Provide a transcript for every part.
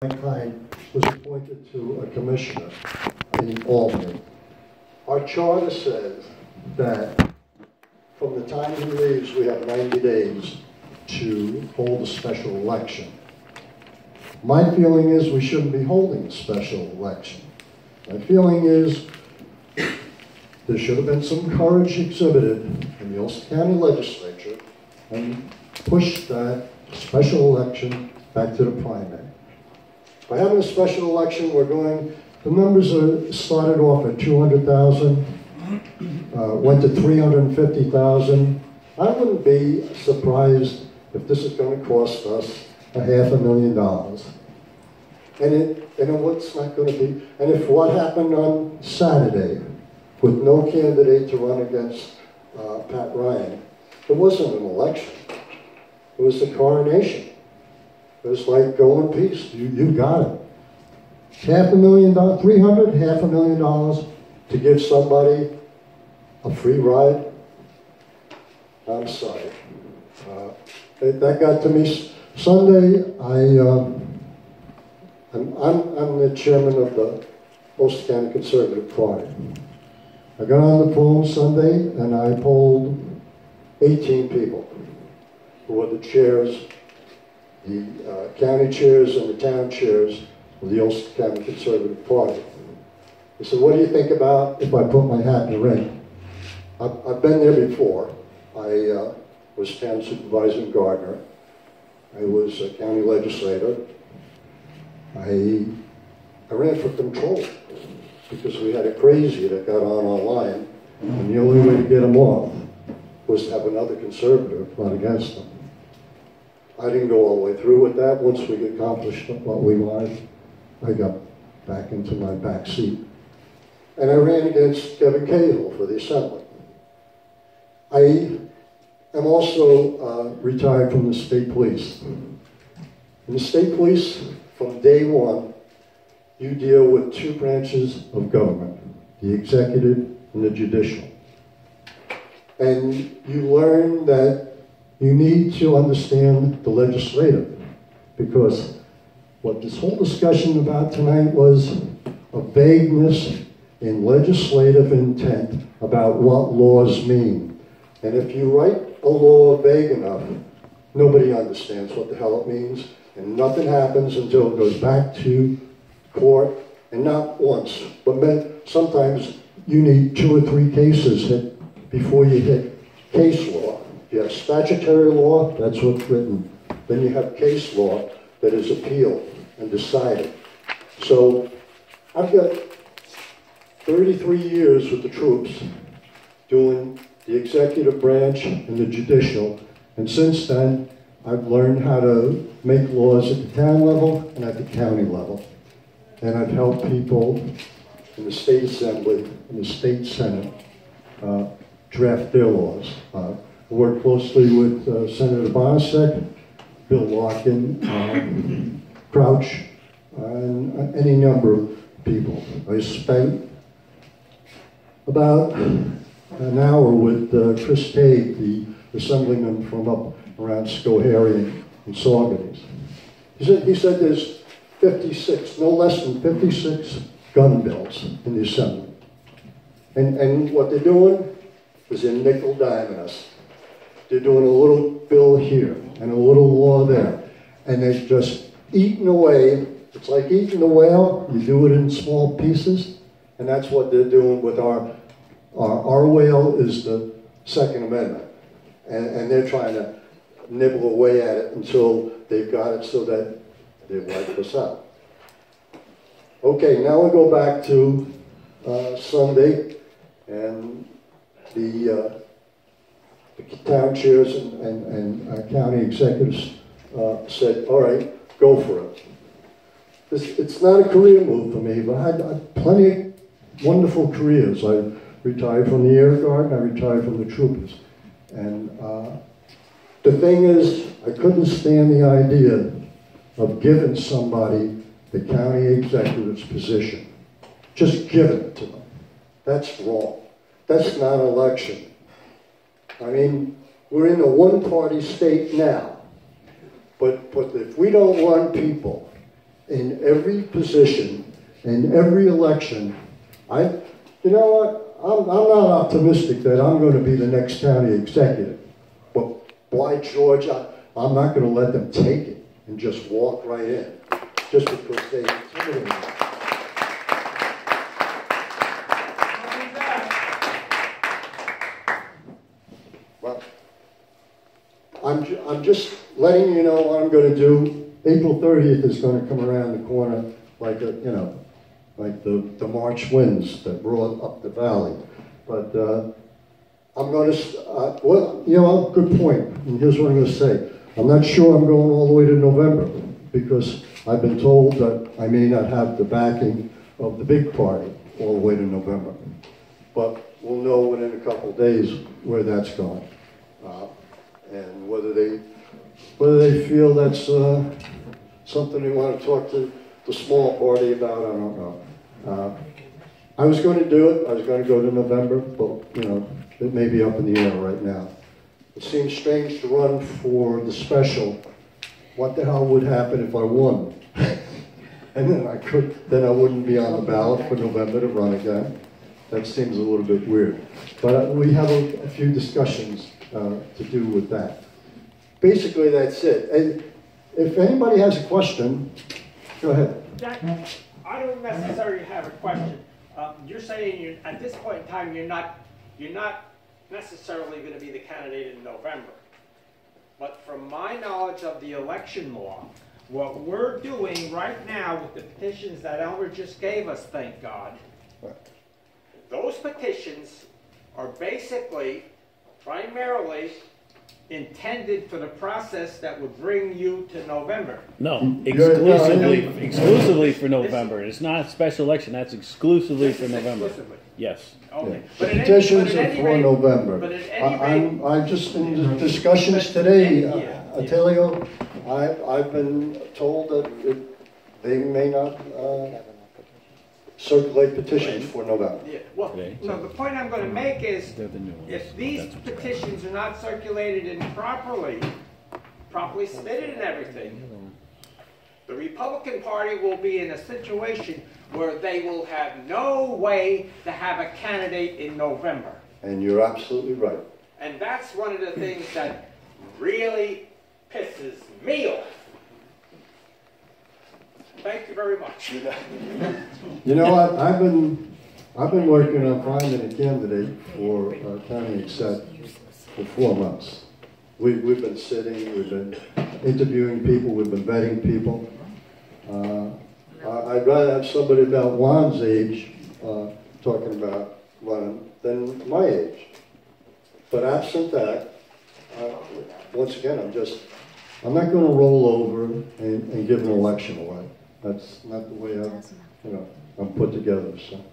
mankind was appointed to a commissioner in Albany. Our charter says that from the time he leaves, we have 90 days to hold a special election. My feeling is we shouldn't be holding a special election. My feeling is there should have been some courage exhibited in the Ulster County Legislature and pushed that special election back to the primary. By having a special election, the numbers started off at 200,000, went to 350,000. I wouldn't be surprised if this is going to cost us $500,000. And what's not going to be, and if what happened on Saturday with no candidate to run against Pat Ryan, it wasn't an election, it was the coronation. It was like, go in peace, you got it. $500,000, $500,000 to give somebody a free ride? I'm sorry. That got to me. Sunday, I'm the chairman of the Ulster County Conservative Party. I got on the phone Sunday and I polled 18 people who were the chairs, the county chairs and the town chairs of the Ulster County Conservative Party. I said, what do you think about if I put my hat in the ring? I've been there before. I was town supervisor in Gardner. I was a county legislator. I ran for control because we had a crazy that got on our line, and the only way to get him off was to have another conservative run against him. I didn't go all the way through with that. Once we accomplished what we wanted, I got back into my back seat. And I ran against Kevin Cahill for the Assembly. I am also retired from the state police. In the state police, from day one, you deal with two branches of government, the executive and the judicial. And you learn that you need to understand the legislative, because what this whole discussion about tonight was a vagueness in legislative intent about what laws mean. And if you write a law vague enough, nobody understands what the hell it means, and nothing happens until it goes back to court, and not once, but sometimes you need 2 or 3 cases hit before you hit case law. You have statutory law, that's what's written. Then you have case law that is appealed and decided. So I've got 33 years with the troops doing the executive branch and the judicial, and since then I've learned how to make laws at the town level and at the county level. And I've helped people in the state assembly, in the state senate, draft their laws. I work closely with Senator Bonasek, Bill Larkin, Crouch, and any number of people. I spent about an hour with Chris Tague, the assemblyman from up around Schoharie and Saugerties. He said there's 56, no less than 56 gun bills in the assembly. And what they're doing is they're nickel-diming us. They're doing a little bill here and a little law there. And they're just eating away. It's like eating a whale. You do it in small pieces. And that's what they're doing with our whale is the Second Amendment. And they're trying to nibble away at it until they've got it so that they wipe us out. Okay, now we'll go back to Sunday, and the town chairs and county executives said, all right, go for it. It's not a career move for me, but I had plenty of wonderful careers. I retired from the Air Guard, and I retired from the Troopers. And the thing is, I couldn't stand the idea of giving somebody the county executive's position. Just giving it to them. That's wrong. That's not an election. I mean, we're in a one-party state now, but if we don't run people in every position, in every election. You know what? I'm not optimistic that I'm going to be the next county executive. But by George, I'm not going to let them take it and just walk right in, just because they intimidated me. Well, I'm just letting you know what I'm going to do. April 30th is going to come around the corner like a, you know, like the March winds that brought up the valley. But I'm going to, well, you know, good point. And here's what I'm going to say. I'm not sure I'm going all the way to November because I've been told that I may not have the backing of the big party all the way to November. But we'll know within a couple of days where that's going. And whether they feel that's something they want to talk to the small party about, I don't know. I was going to do it. I was going to go to November, but you know, it may be up in the air right now. It seems strange to run for the special. What the hell would happen if I won? And then I wouldn't be on the ballot for November to run again. That seems a little bit weird. But we have a few discussions to do with that. Basically, that's it. And if anybody has a question, go ahead. Jack, I don't necessarily have a question. You're saying at this point in time you're not necessarily going to be the candidate in November. But from my knowledge of the election law, what we're doing right now with the petitions that Elmer just gave us, thank God, those petitions are basically, primarily, intended for the process that would bring you to November. No, exclusively for November. It's not a special election. That's exclusively for November. Exclusively. Yes. Okay. Yeah. The petitions are for November. But at any rate, I'm just in the discussions today, Attilio, I've been told that they may not circulate petitions for November. yeah. Well, no, the point I'm going to make is if these petitions are not circulated and properly submitted and everything, the Republican Party will be in a situation where they will have no way to have a candidate in November. And you're absolutely right. And that's one of the things that really pisses me off. Thank you very much. You know what? I've been working on finding a candidate for county exec for 4 months. We've been sitting, we've been interviewing people, we've been vetting people. I'd rather have somebody about Juan's age talking about running than my age. But absent that, once again, I'm not going to roll over and give an election away. That's not the way I'm put together. So,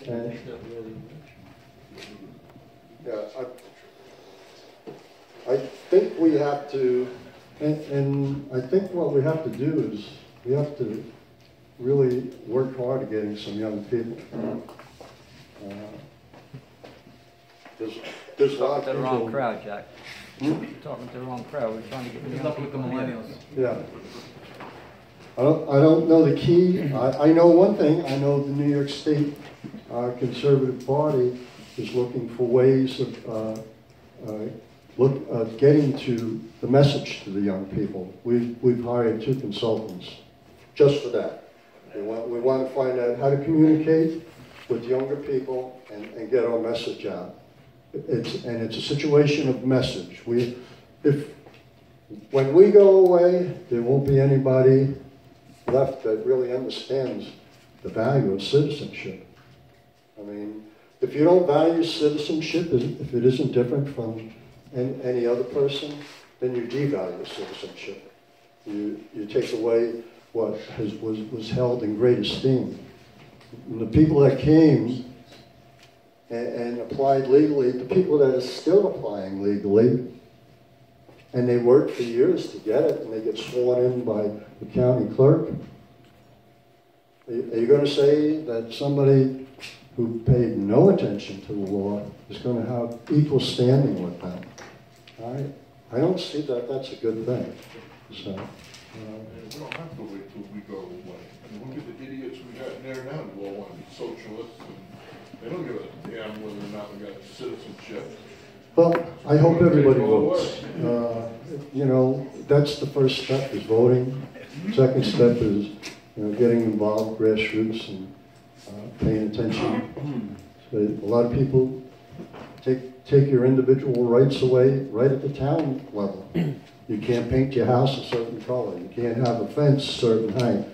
and, yeah, I think we have to, and I think what we have to do is we have to really work hard at getting some young people. There's a lot of people. The wrong crowd, Jack. You're talking to the wrong crowd. We're trying to get the young people millennials. Yeah. I don't know the key. I know one thing. I know the New York State Conservative Party is looking for ways of getting to the message to the young people. We've hired 2 consultants just for that. We want to find out how to communicate with younger people and get our message out. It's a situation of message. When we go away, there won't be anybody left that really understands the value of citizenship. I mean, if you don't value citizenship, if it isn't different from any other person, then you devalue citizenship. You take away what was held in great esteem. And the people that came and applied legally, the people that are still applying legally, and they work for years to get it, and they get sworn in by the county clerk. Are you going to say that somebody who paid no attention to the law is going to have equal standing with them? I don't see that that's a good thing. So, We don't have to wait till we go away. I mean, look at the idiots we got in there now who all want to be socialists, and they don't give a damn whether or not we got citizenship. Well, I hope everybody votes. You know, that's the first step, is voting. Second step is, you know, getting involved, grassroots, and paying attention. So a lot of people take your individual rights away right at the town level. You can't paint your house a certain color. You can't have a fence a certain height.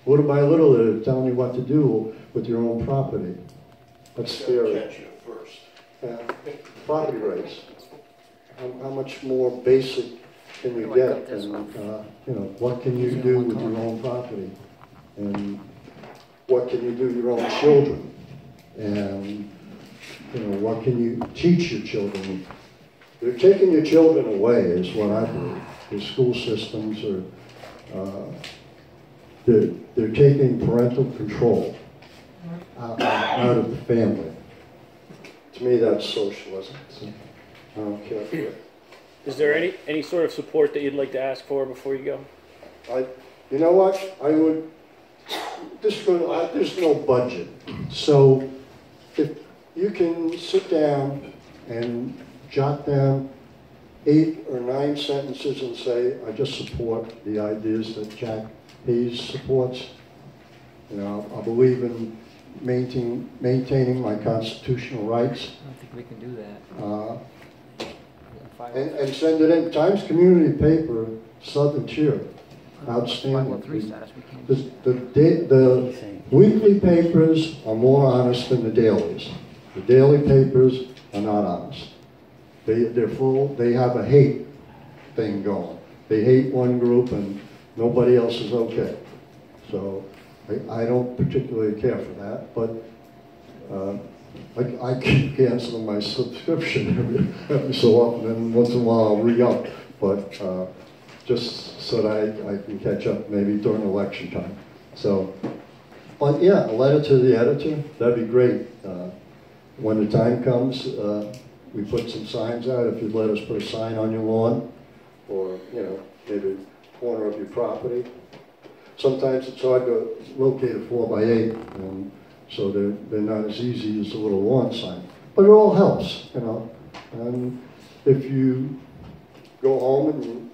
Little by little, they're telling you what to do with your own property. That's scary. Catch you first. Property rights. How much more basic can you get? And you know, what can you do with your own property? And what can you do with your own children? And you know, what can you teach your children? They're taking your children away, is what I believe. The school systems are, they're taking parental control out of the family. To me, that's socialism. So I don't care for it. Is there any sort of support that you'd like to ask for before you go? You know what? I would. There's no budget, so if you can sit down and jot down 8 or 9 sentences and say, I just support the ideas that Jack Hayes supports. You know, I believe in maintaining my constitutional rights. I don't think we can do that. And send it in. Times Community Paper, Southern Tier, outstanding. 503 status, we can't. The weekly papers are more honest than the dailies. The daily papers are not honest. They're full. They have a hate thing going. They hate one group and nobody else is okay. So I don't particularly care for that, but I keep canceling my subscription every so often, and once in a while I'll re-up, but just so that I can catch up maybe during election time. So, but yeah, a letter to the editor, that'd be great. When the time comes, we put some signs out. If you'd let us put a sign on your lawn, or you know, maybe corner of your property. Sometimes it's hard to locate a 4x8, and so they're not as easy as a little lawn sign. But it all helps, you know. And if you go home and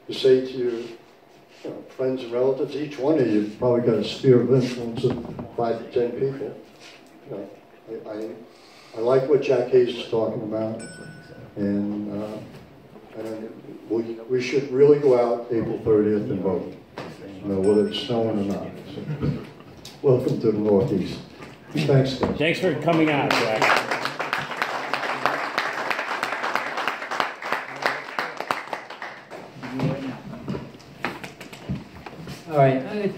you say to your friends and relatives, each one of you probably got a sphere of influence of 5 to 10 people. You know, I like what Jack Hayes is talking about, and we should really go out April 30th and vote, you know, whether it's snowing or not. So, welcome to the Northeast. Thanks, guys. Thanks for coming out, Jack. All right,